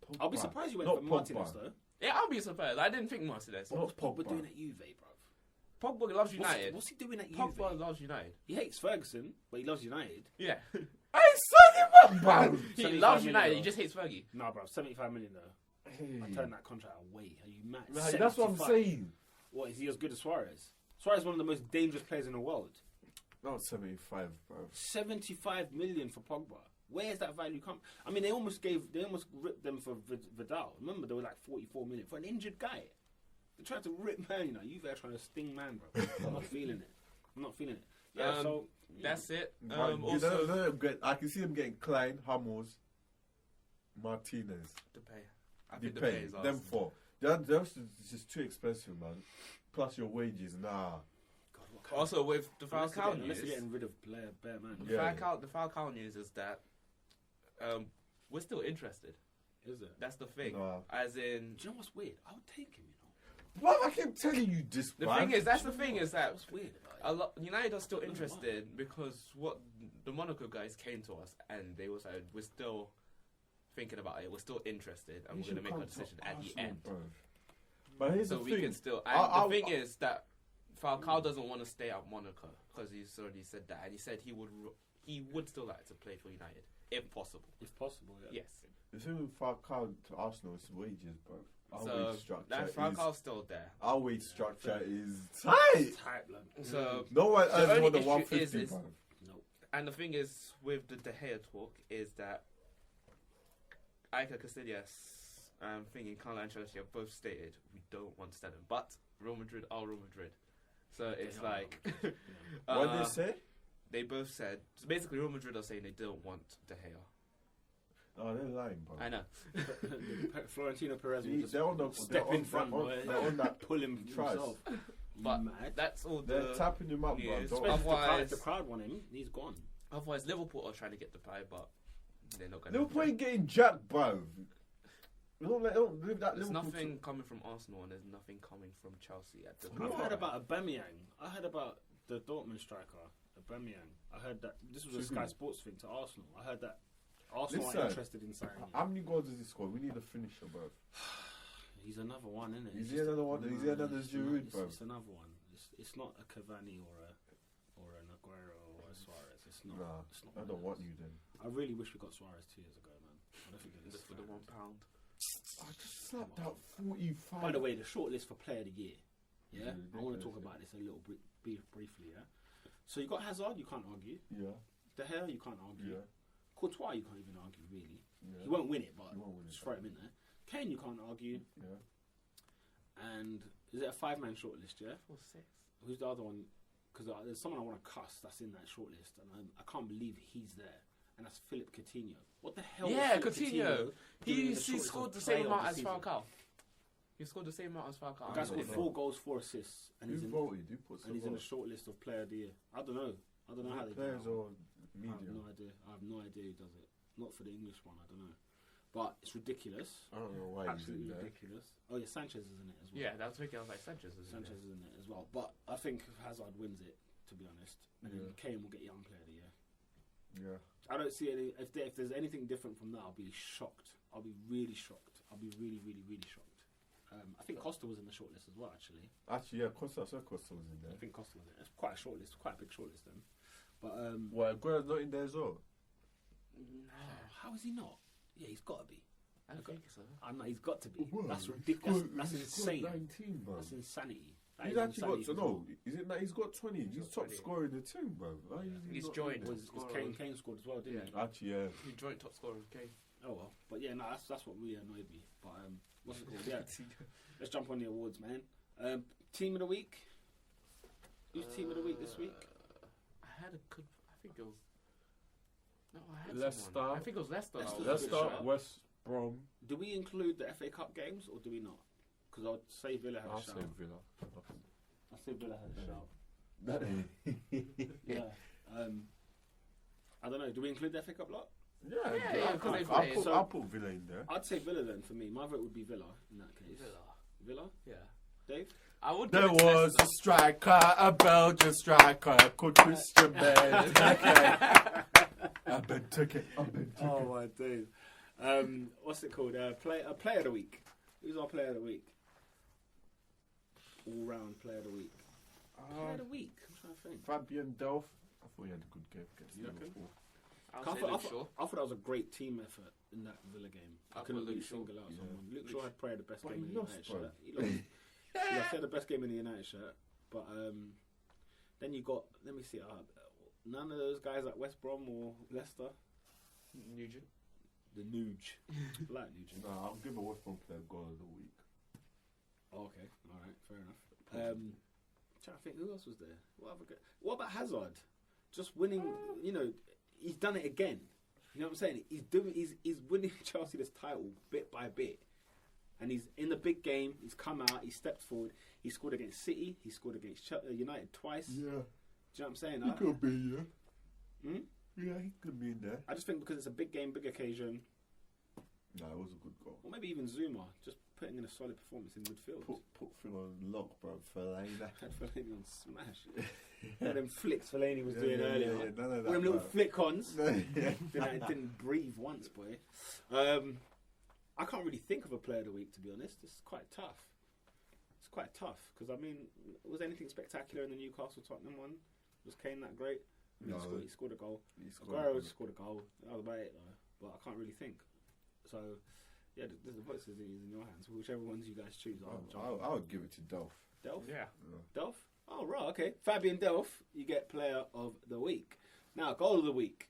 Pogba. I'll be surprised you went for Martinez, though. Yeah, I'll be surprised. I didn't think Martinez. What's Pogba doing at Juve, bro? Pogba loves United. What's he doing at Juve? Pogba loves United. He hates Ferguson, but he loves United. Yeah. I signed him up, bro. He loves United. He just hates Fergie. Nah, bro. 75 million, though. Hey. I turned that contract away. Are you mad? Right, that's what I'm saying. What, is he as good as Suarez? Suarez is one of the most dangerous players in the world. Not 75, bro. 75 million for Pogba. Where's that value come? I mean, they almost ripped them for Vidal. Remember, they were like 44 million for an injured guy. They tried to rip man, you know. You there trying to sting man, bro. I'm not feeling it. Yeah, so that's it. I can see them getting Klein, Hummels, Martinez, Depay. Them four. That's just too expensive, man. Plus your wages, nah. Also, with the Falcao news, unless you're getting rid of bare man. The Falcao news is that we're still interested. Is it? That's the thing. As in, do you know what's weird? I would take him. You know. Well, I keep telling you this. The thing is, that's the thing is that what's weird. United are still interested because what the Monaco guys came to us and they was like, we're still thinking about it. We're still interested, and we're going to make a decision at the end. Bro. But here's so the we thing. Can still. And the thing is that Falcao doesn't want to stay at Monaco because he's already said that, and he said he would still like to play for United if possible. If possible, yeah. Yes. The thing with Falcao to Arsenal is wages, bro. So that Falcao's still there. Our wage structure is tight. So no one earns more than 150, bro. Nope. And the thing is with the De Gea talk is that Iker Casillas thinking Carlo Ancelotti have both stated we don't want to sell him, but Real Madrid are Real Madrid. So it's like what did they say? They both said so basically Real Madrid are saying they don't want De Gea. Oh, they're lying, bro. I know. Florentino Perez will just step in front. They're on that pull him himself. But that's all. They're tapping him up, bro. Otherwise, the crowd want him. He's gone. Otherwise, Liverpool are trying to get the pie, but they're not going. Liverpool ain't getting jacked, bro. There's nothing coming from Arsenal, and there's nothing coming from Chelsea at the moment. I've heard about Aubameyang. I heard about the Dortmund striker Aubameyang. I heard that this was a Sky Sports thing to Arsenal. I heard that Arsenal are interested in signing him. How many goals does he score? We need a finisher, bro. He's another one, isn't it? Is he another one? Is he another Giroud, bro? It's another one. It's not a Cavani or It's not. Nah, it's not I don't want you then. I really wish we got Suarez 2 years ago, man. I don't think it is Just for the £1. I just slapped out 45. By the way, the shortlist for Player of the Year. Yeah, Yeah, I want to talk about this a little bit briefly. Yeah, so you got Hazard, you can't argue. Yeah. De Gea, you can't argue. Yeah. Courtois, you can't even argue really. Yeah. He won't win it, but won't win it. just throw him in there. Kane, you can't argue. Yeah. And is it a 5-man shortlist? Yeah. 4, 6. Who's the other one? Because there's someone I want to cuss that's in that shortlist, and I can't believe he's there. And that's Philip Coutinho. What the hell? Yeah, is Philip Coutinho. He shortlist scored of the same player of amount the as season? Falcao. He scored the same amount as Falcao. The guy scored 4 goals, 4 assists, and he's Who in. voted? Who put And he's in the shortlist of Player of the Year. I don't know. I don't know how they do players it. or I media? have no idea. I have no idea who does it. Not for the English one. I don't know. But it's ridiculous. I don't know why Absolutely he's in there. ridiculous. Oh yeah, Sanchez is in it as well. Yeah, that's thinking. I was like, Sanchez is in Sanchez is in it as well. But I think Hazard wins it, to be honest. And then Kane will get Young Player of the Year. Yeah. I don't see any. If there's anything different from that, I'll be shocked. I'll be really shocked. I'll be really, really, really shocked. I think Costa was in the shortlist as well, actually. Actually, yeah, Costa was in there. I think Costa was in it. It's quite a shortlist, quite a big shortlist then. But Well, Aguero's not in there as well. how is he not? Yeah, he's got to be. I don't think so. I know he's got to be. Well, That's ridiculous. That's he's insane. got 19, bro. That's insanity. That He's is actually got insanity. no. Is it that he's got 20? He's top 20. scorer in the team, bro. Why is he He's not joined. in there? Was Kane scored as well, didn't he? Actually, yeah. He joint top scorer with Kane. Oh well, but yeah, no, that's what really annoyed me. But what's it called? Yeah, let's jump on the awards, man. Team of the week. Who's team of the week this week? I had a good. I think it was. No, I had Leicester. someone. I think it was Leicester. Leicester's Let's a good start shout. West Brom. Do we include the FA Cup games or do we not? Because I'd say Villa had I'll a say shout. Villa. I say Villa had a shout. Yeah. I don't know. Do we include the FA Cup lot? Yeah, because they I'll play. put, So I'll put Villa in there. I'd say Villa then for me. My vote would be Villa in that case. Villa? Yeah. Dave? I would. There give it to was a Leicester. striker, a Belgian striker, called Christian Bale. I've been taken. Oh my days. What's it called? Player of the week. Who's our player of the week? All round player of the week. Player of the week. I'm trying to think. Fabian Delph. I thought he had a good game against You reckon? Liverpool. I'll I say thought, Luke Shaw. I thought that was a great team effort in that Villa game. I I'll couldn't put really Luke Shaw. single out Yeah. someone. Luke Shaw had probably the best But game he in the lost, United bro. shirt. He lost. He had the best game in the United shirt. But then you got, let me see, none of those guys at West Brom or Leicester. Nugent. The Nuge. I like Nugent. Nah, I'll give a West Brom player goal of the week. Oh, okay, all right, fair enough. Trying to think, who else was there? What about Hazard? Just winning, he's done it again. You know what I'm saying? He's winning Chelsea this title bit by bit, and he's in the big game. He's come out. He stepped forward. He scored against City. He scored against United twice. Yeah, Do you know what I'm saying? he could be, yeah. Hmm? Yeah, he could be in there. I just think because it's a big game, big occasion, Nah, it was a good goal. or maybe even Zuma just putting in a solid performance in midfield. Put Phil on lock, bro. Fellaini. Had Fellaini on smash. One of them flicks Fellaini was doing earlier. Yeah, none of One of that, them little bro. flick-ons. Yeah. didn't breathe once, boy. I can't really think of a player of the week, to be honest. It's quite tough. Because, I mean, was anything spectacular in the Newcastle-Tottenham one? Was Kane that great? I mean, No. he scored a goal. He Aguero scored a goal. That was about it, though. But I can't really think. So, yeah, the voice is in your hands. Whichever ones you guys choose, I'll jump. I would give it to Delph. Delph? Yeah. Delph? Oh, right, okay. Fabian Delph, you get player of the week. Now, goal of the week.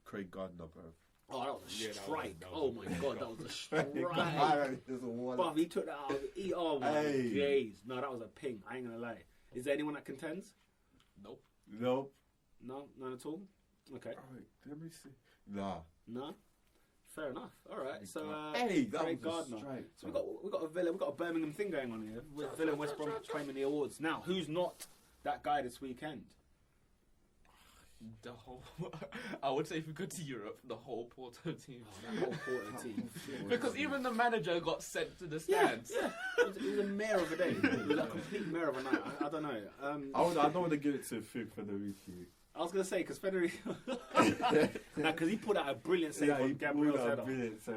Craig Gardner, bro. Oh, that was a Yeah, that was- strike. that was Oh, a my good God, shot. that was a strike. But he took that out. Oh, my Hey. days. No, that was a ping. I ain't going to lie. Is there anyone that contends? Nope. Nope. No? None at all? Okay. Alright, let me see. Nah. No? Fair enough. All right. So, Hey, that Craig was a Gardner. strike. So we got a Villa, we got a Birmingham thing going on here. With Villa and West Brom claiming the awards. Now, who's not that guy this weekend? The whole. I would say if we go to Europe, the whole Porto team. That whole Porto team. Because even the manager got sent to the stands. Yeah. It was a mare of a day. It was a complete mare of a night. I don't know. I don't want to give it to Fig for the week. I was going to say, because Federico... because he put out a brilliant save on Gabriel's header. Brilliant save.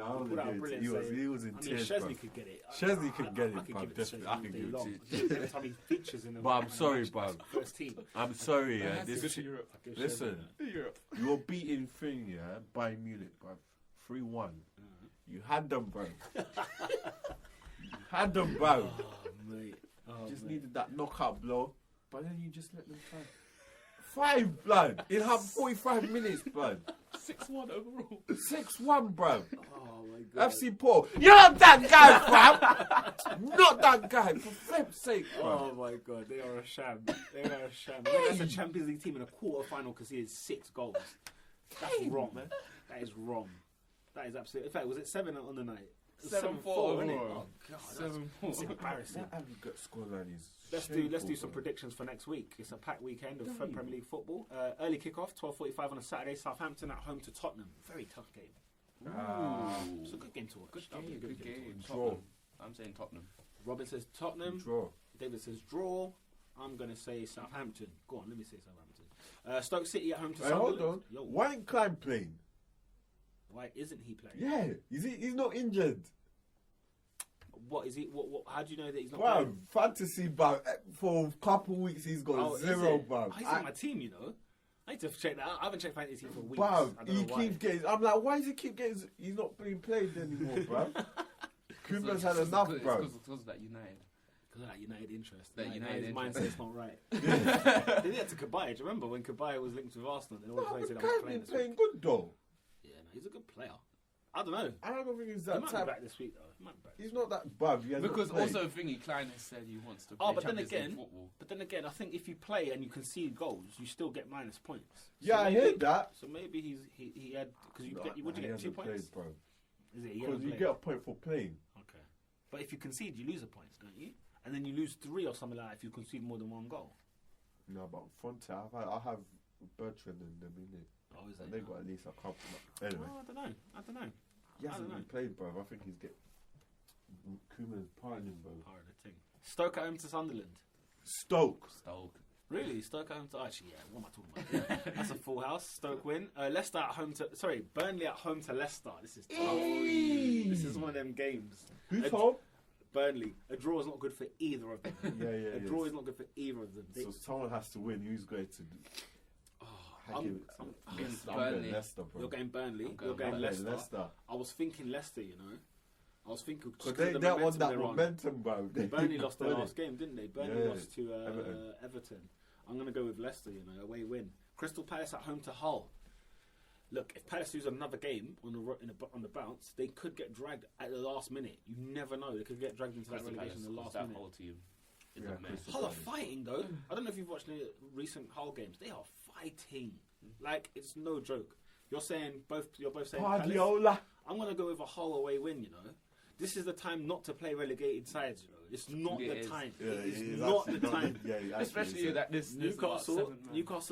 He was in tears, Chesney could get it. Chesney could get it, bro. Definitely. I can give it to you. Every time he features in the but I'm sorry, bro. First team. I'm sorry, yeah. Listen, you're beating thing, yeah, Bayern Munich, bro. 3-1. You had them, bro. Oh, mate. Just needed that knockout blow, but then you just let them try. 5, blood. In 45 minutes, blood. 6-1 overall. 6-1, bro. Oh my god. FC Paul. You're not that guy, fam. Not that guy. For flip's sake, bro. Oh my god, they are a sham. They are a sham. That's a Champions League team in a quarter-final because he has 6 goals. That's wrong, man. That is wrong. That is absolutely. In fact, was it 7 on the night? 7-4. Oh god, 7-4. That's embarrassing. That aggregate scoreline is. Let's do some predictions for next week. It's a packed weekend of Premier League football. Early kickoff, 12:45 on a Saturday. Southampton at home to Tottenham. Very tough game. It's a good game to watch. Good game. Draw. I'm saying Tottenham. Robin says Tottenham. Draw. David says draw. I'm gonna say Southampton. Go on, let me say Southampton. Stoke City at home to Sunderland. Hold on. Why ain't Klein playing? Why isn't he playing? Yeah, he's not injured. What is he? What? How do you know that he's not Bro, playing? fantasy, bro. For a couple of weeks, he's got 0, bro. He's on my team, you know. I need to check that out. I haven't checked fantasy for weeks. Bro, he keeps getting. I'm like, why does he keep getting? He's not being played anymore, bro. Kuma's had enough, bro. Because of that United. Because of that United interest. That United mindset's not right. They did that to Kabay. Do you remember when Kabay was linked with Arsenal? They always said Kabay playing good though. Yeah, no, he's a good player. I don't know. I don't think he's He that might type. be back this week though. He might be back. He's not that bad. Because also thingy, Klein has said he wants to play Champions League football. But then again, I think if you play and you concede goals, you still get minus points. Yeah, I heard that. So maybe he had because would you get 2 points? Played, bro. Is it? Because you get a point for playing. Okay, but if you concede, you lose a point, don't you? And then you lose 3 or something like that if you concede more than 1 goal. No, but Fonte, I have Bertrand and them in it. Oh, is and they got at least a couple. Anyway, I don't know. He hasn't been played, bro. I think he's Kuman's part him, bro. Part of the thing. Stoke at home to Sunderland. Stoke. Really? Stoke at home to... Actually, yeah. What am I talking about? Yeah. That's a full house. Stoke win. Leicester at home to... Sorry, Burnley at home to Leicester. This is tough. This is one of them games. Who's home? Burnley. A draw is not good for either of them. Yeah. A draw is not good for either of them. So someone has to win. Who's going to... I'm going Leicester, bro. You're going Burnley. You're going Leicester. I was thinking Leicester, you know. I was thinking because they want that momentum, bro. Burnley lost their last game, didn't they? Burnley lost to Everton. I'm going to go with Leicester, you know, away win. Crystal Palace at home to Hull. Look, if Palace lose another game on the bounce, they could get dragged at the last minute. You never know. They could get dragged into that relegation in the last minute. Whole team. Hull are fighting, though. I don't know if you've watched the recent Hull games. They are fighting. Like, it's no joke. You're both saying Guardiola. Palace. I'm going to go with a Hull away win, you know. This is the time not to play relegated sides, you know. It's not the time. It is not the time. Especially that this Newcastle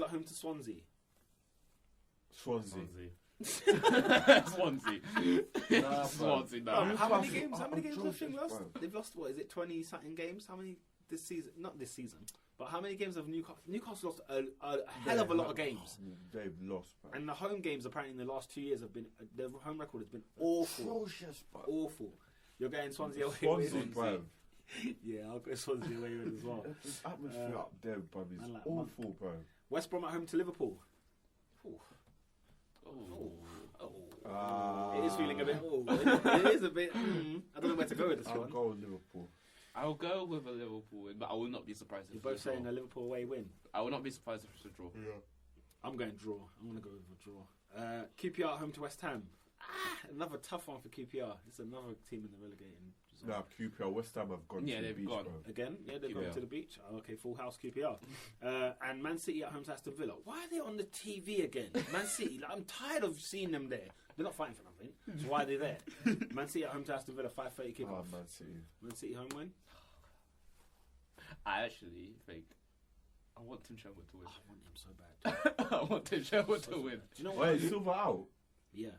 at home to Swansea. Swansea. How many games have they lost? They've lost, what is it, 20-something games? How many this season? Not this season. But how many games have Newcastle lost? A hell of a lot of games. They've lost, bro. And the home games apparently in the last 2 years have been their home record has been awful. Atrocious, bro. Awful. You're going Swansea away. Swansea, bro. Yeah, I'll go Swansea away with as well. This atmosphere up there, bro, is like awful, bro. West Brom at home to Liverpool. It is feeling a bit. It is a bit. I don't know where to go with this one. I'll go with Liverpool. I'll go with a Liverpool win, but I will not be surprised if you're both saying a Liverpool away win. I will not be surprised if it's a draw. Yeah. I'm going draw. I'm going to go with a draw. QPR at home to West Ham. Another tough one for QPR. It's another team in the relegating zone. No, QPR, West Ham have gone to the beach, bro. Again? Yeah, they've gone to the beach. Oh, okay, full house QPR. And Man City at home to Aston Villa. Why are they on the TV again? Man City, I'm tired of seeing them there. They're not fighting for nothing. So why are they there? Man City at home to Aston Villa, 5:30 kickoff. Man City. Man City home win? I actually think I want Tim Sherwood to win. I want him so bad. I want Tim Sherwood to win. Do you know what? Wait, is Silva out? Yeah.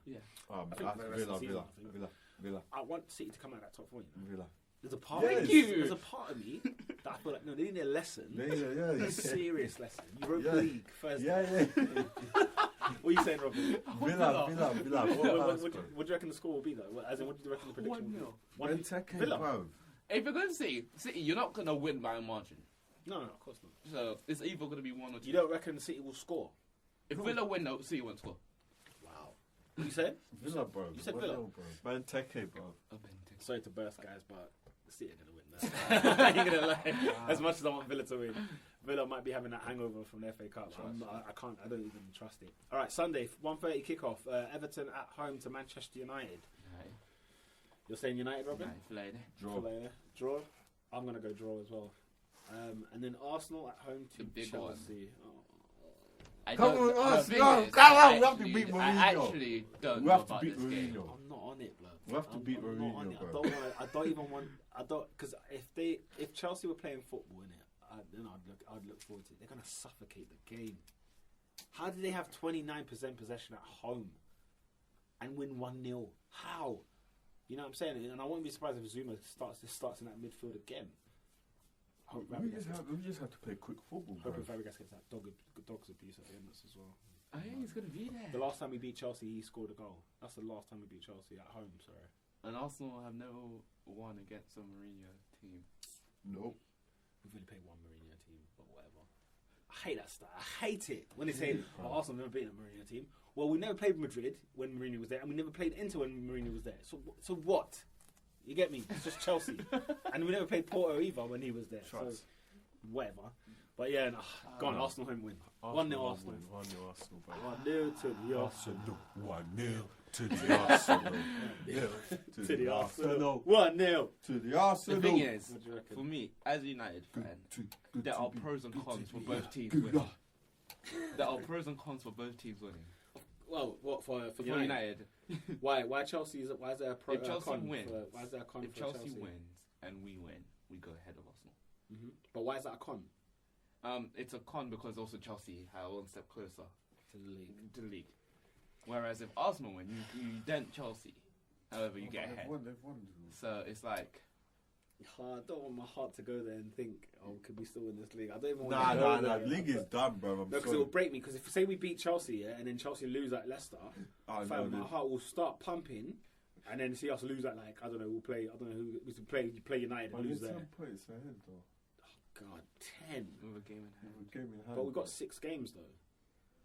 Villa. I want City to come out of that top 4. Villa. There's a part of me. There's a part of me that I feel like, no, they need a lesson. A serious lesson. Europa League, Thursday. What are you saying, Robin? Villa. What do you reckon the score will be, though? As in, what do you reckon the prediction will be? 1-0. Villa. If you're going to City, you're not going to win by a margin. No, of course not. So it's either going to be 1 or 2. You don't reckon City will score? If Villa win, no, City won't score. Wow. What you said? Villa, bro. You said Villa? BANTER, bro. Sorry to burst, guys, but City are going to win that. I ain't going to lie. As much as I want Villa to win, Villa might be having that hangover from the FA Cup. I don't even trust it. All right, Sunday, 1:30 kickoff. Everton at home to Manchester United. Right. You're saying United, Robin? Draw. I'm going to go draw as well. And then Arsenal at home to Chelsea. Come on, Arsenal! Come on, we have to beat Mourinho. I actually don't know about this game. I'm not on it, blood. We have to beat Mourinho, bro. I don't even want. Because if Chelsea were playing football in it, then I'd look forward to it. They're gonna suffocate the game. How did they have 29% possession at home and win 1-0? How? You know what I'm saying? And I won't be surprised if Zuma starts in that midfield again. We just have to play quick football, bro. Hoping Fabregas gets that dog's abuse at the end as well. I think he's going to be there. The last time we beat Chelsea, he scored a goal. That's the last time we beat Chelsea at home, sorry. And Arsenal have never won against a Mourinho team. Nope. We've only played one Mourinho team, but whatever. I hate that style. I hate it when they say, Arsenal never beaten a Mourinho team. Well, we never played Madrid when Mourinho was there, and we never played Inter when Mourinho was there. So what? You get me? It's just Chelsea. And we never played Porto either when he was there. So whatever. But yeah, go on, Arsenal home win. 1-0 Arsenal. 1-0 Arsenal, bro. 1-0 to the Arsenal. 1-0 to the Arsenal. 1-0 to the Arsenal. 1-0 to the Arsenal. The thing is, for me, as a United fan, there are pros and cons for both teams winning. There are pros and cons for both teams winning. Well, what for United? Why Chelsea? Why is there a pro? If Chelsea wins, why is there a con? If Chelsea wins and we win, we go ahead of Arsenal. Mm-hmm. But why is that a con? It's a con because also Chelsea are one step closer to the league. Whereas if Arsenal win, you dent Chelsea. However, you get ahead. So it's like. I don't want my heart to go there and think, could we still win this league? I don't even want to go there. Nah, league is done, bro. Because it will break me. Because if say we beat Chelsea, and then Chelsea lose at Leicester, my heart will start pumping, and then see us lose at I don't know who we play United and lose there. 10 points ahead though. Oh God, 10 with a game in hand. But we've got 6 games though.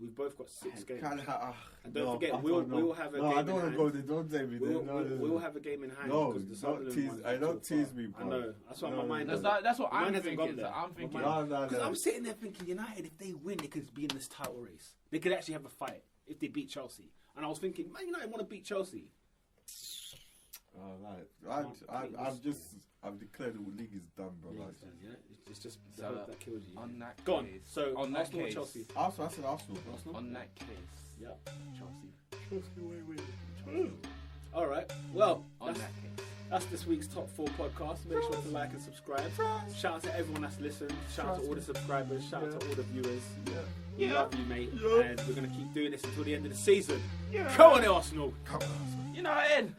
We've both got 6 games. And don't forget, we'll have a game in hand. I don't want to go there. Don't say me. We'll have a game in hand. No, don't tease me, bro. I know. That's what my mind does. That's what I'm thinking. Because I'm sitting there thinking, United, if they win, they could be in this title race. They could actually have a fight if they beat Chelsea. And I was thinking, Man United want to beat Chelsea. I've declared the league is done, bro. It's just the hope that kills you. On that Go on. Case, so on Arsenal that or case, Chelsea? Arsenal. I said Arsenal. On that case, yep. Chelsea. Chelsea. All right. Well, on that case. That's this week's Top 4 podcast. Make sure to like and subscribe. Shout out to everyone that's listened. Shout out to all the subscribers. Shout out to all the viewers. We love you, mate. And we're going to keep doing this until the end of the season. Come on, Arsenal. United.